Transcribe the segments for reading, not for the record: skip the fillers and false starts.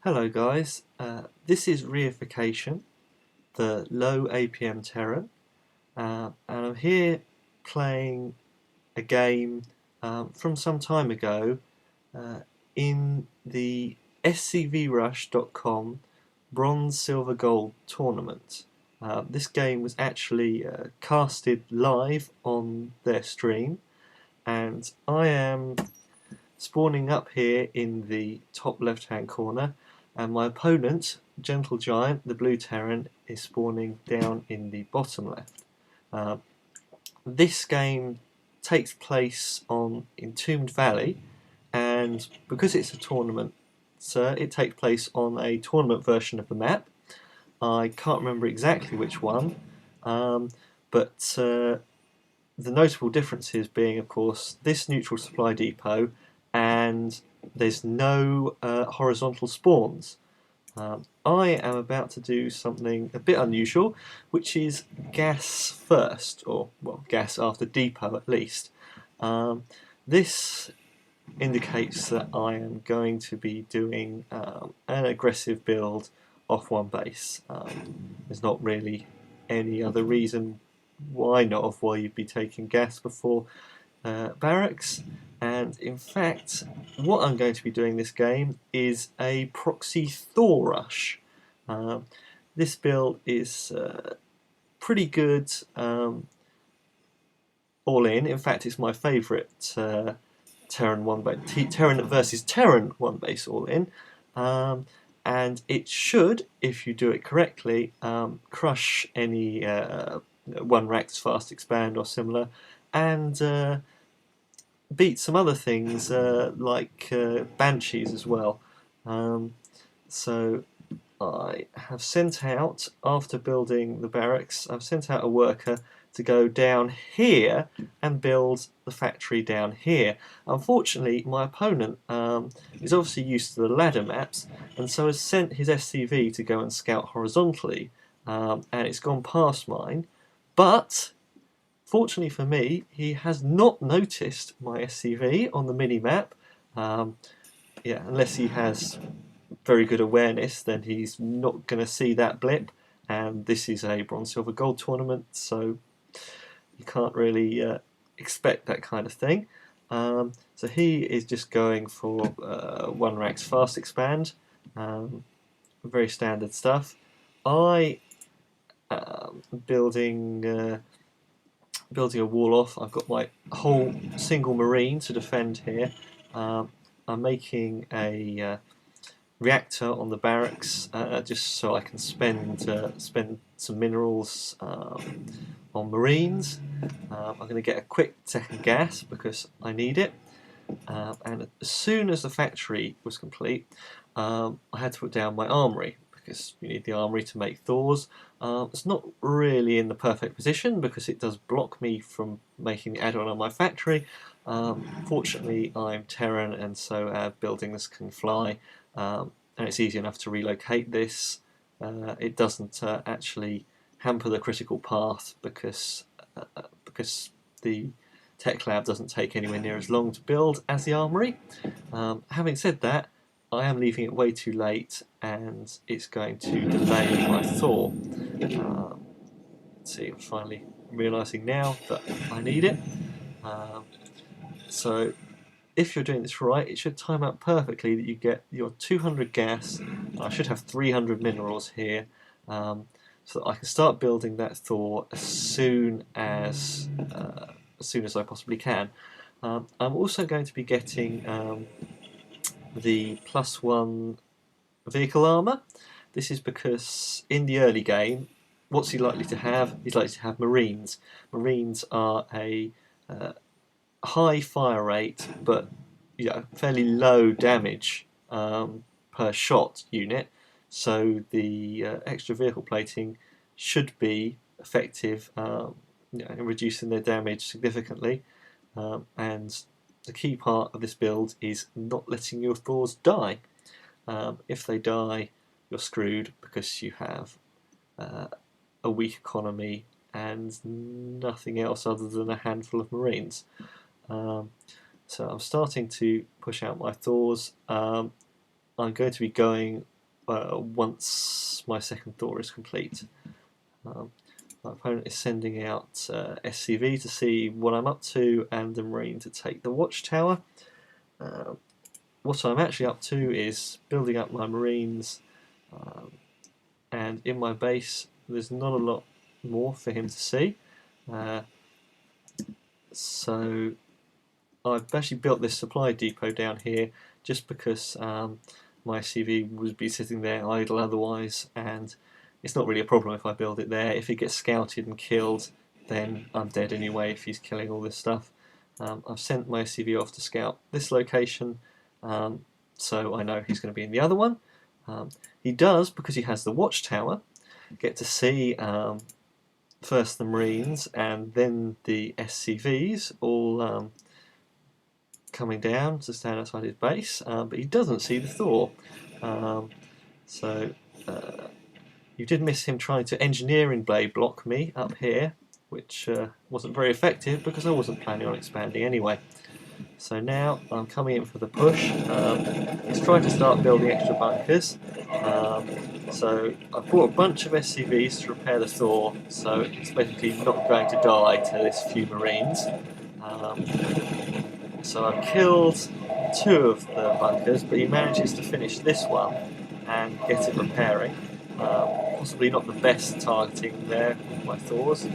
Hello guys, this is reification, the low APM Terran, and I'm here playing a game from some time ago in the scvrush.com Bronze, Silver, Gold tournament. This game was actually casted live on their stream, and I am spawning up here in the top left hand corner, and my opponent, Gentle Giant, the blue Terran, is spawning down in the bottom left. This game takes place on Entombed Valley, and because it's a tournament, it takes place on a tournament version of the map. I can't remember exactly which one, but the notable differences being, of course, this neutral supply depot, and there's no horizontal spawns. I am about to do something a bit unusual, which is gas first, or well, gas after depot at least. This indicates that I am going to be doing an aggressive build off one base. There's not really any other reason why you'd be taking gas before barracks. And in fact, what I'm going to be doing this game is a proxy thors. This build is pretty good all in. In fact, it's my favourite Terran versus Terran one base all in. And it should, if you do it correctly, crush any one racks fast expand or similar, and beat some other things like banshees as well. So I have sent out, after building the barracks, I've sent out a worker to go down here and build the factory down here. Unfortunately, my opponent is obviously used to the ladder maps, and so has sent his SCV to go and scout horizontally, and it's gone past mine. But fortunately for me, he has not noticed my SCV on the mini-map. Yeah, unless he has very good awareness, then he's not going to see that blip. And this is a bronze, silver, gold tournament, so you can't really expect that kind of thing. So he is just going for one racks fast expand, very standard stuff. I am building a wall off. I've got my whole single marine to defend here. I'm making a reactor on the barracks just so I can spend some minerals on marines. I'm going to get a quick second gas because I need it. And as soon as the factory was complete, I had to put down my armory, because you need the armory to make thors. It's not really in the perfect position because it does block me from making the add-on on my factory. Fortunately, I'm Terran, and so building this can fly, and it's easy enough to relocate this. It doesn't actually hamper the critical path because the tech lab doesn't take anywhere near as long to build as the armory. Having said that, I am leaving it way too late, and it's going to delay my Thor. Let's see, I'm finally realising now that I need it. So if you're doing this right, it should time out perfectly that you get your 200 gas. I should have 300 minerals here, so that I can start building that Thor as soon as I possibly can. I'm also going to be getting the +1 vehicle armour. This is because in the early game, what's he likely to have? He's likely to have marines. Marines are a high fire rate, but fairly low damage per shot unit. So the extra vehicle plating should be effective in reducing their damage significantly. And the key part of this build is not letting your thors die. If they die, you're screwed because you have a weak economy and nothing else other than a handful of marines. So I'm starting to push out my thors. I'm going to be going once my second Thor is complete. My opponent is sending out SCV to see what I'm up to, and the Marine to take the watchtower. What I'm actually up to is building up my Marines, and in my base there's not a lot more for him to see. So I've actually built this supply depot down here just because my SCV would be sitting there idle otherwise, and it's not really a problem if I build it there. If he gets scouted and killed, then I'm dead anyway if he's killing all this stuff. I've sent my SCV off to scout this location, so I know he's going to be in the other one. He does, because he has the watchtower, get to see first the Marines and then the SCVs all coming down to stand outside his base, but he doesn't see the Thor. You did miss him trying to engineering blade block me up here, which wasn't very effective because I wasn't planning on expanding anyway. So now I'm coming in for the push. He's trying to start building extra bunkers. So I've brought a bunch of SCVs to repair the Thor, so it's basically not going to die to this few Marines. So I've killed 2 of the bunkers, but he manages to finish this one and get it repairing. Possibly not the best targeting there with my Thors.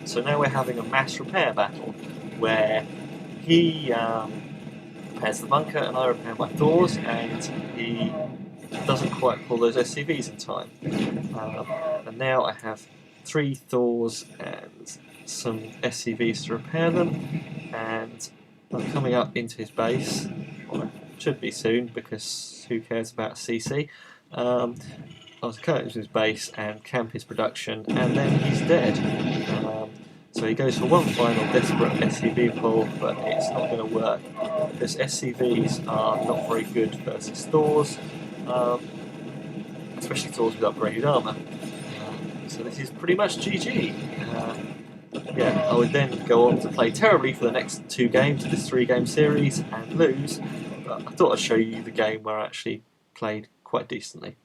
So now we're having a mass repair battle where he repairs the bunker and I repair my Thors, and he doesn't quite pull those SCVs in time. And now I have 3 Thors and some SCVs to repair them, and I'm coming up into his base. Well, I should be soon, because who cares about CC. I was coming into his base and camp his production, and then he's dead. So he goes for one final desperate SCV pull, but it's not going to work because SCVs are not very good versus Thors, especially Thors with upgraded armour. So this is pretty much GG. Yeah, I would then go on to play terribly for the next 2 games of this 3-game series and lose, but I thought I'd show you the game where I actually played quite decently.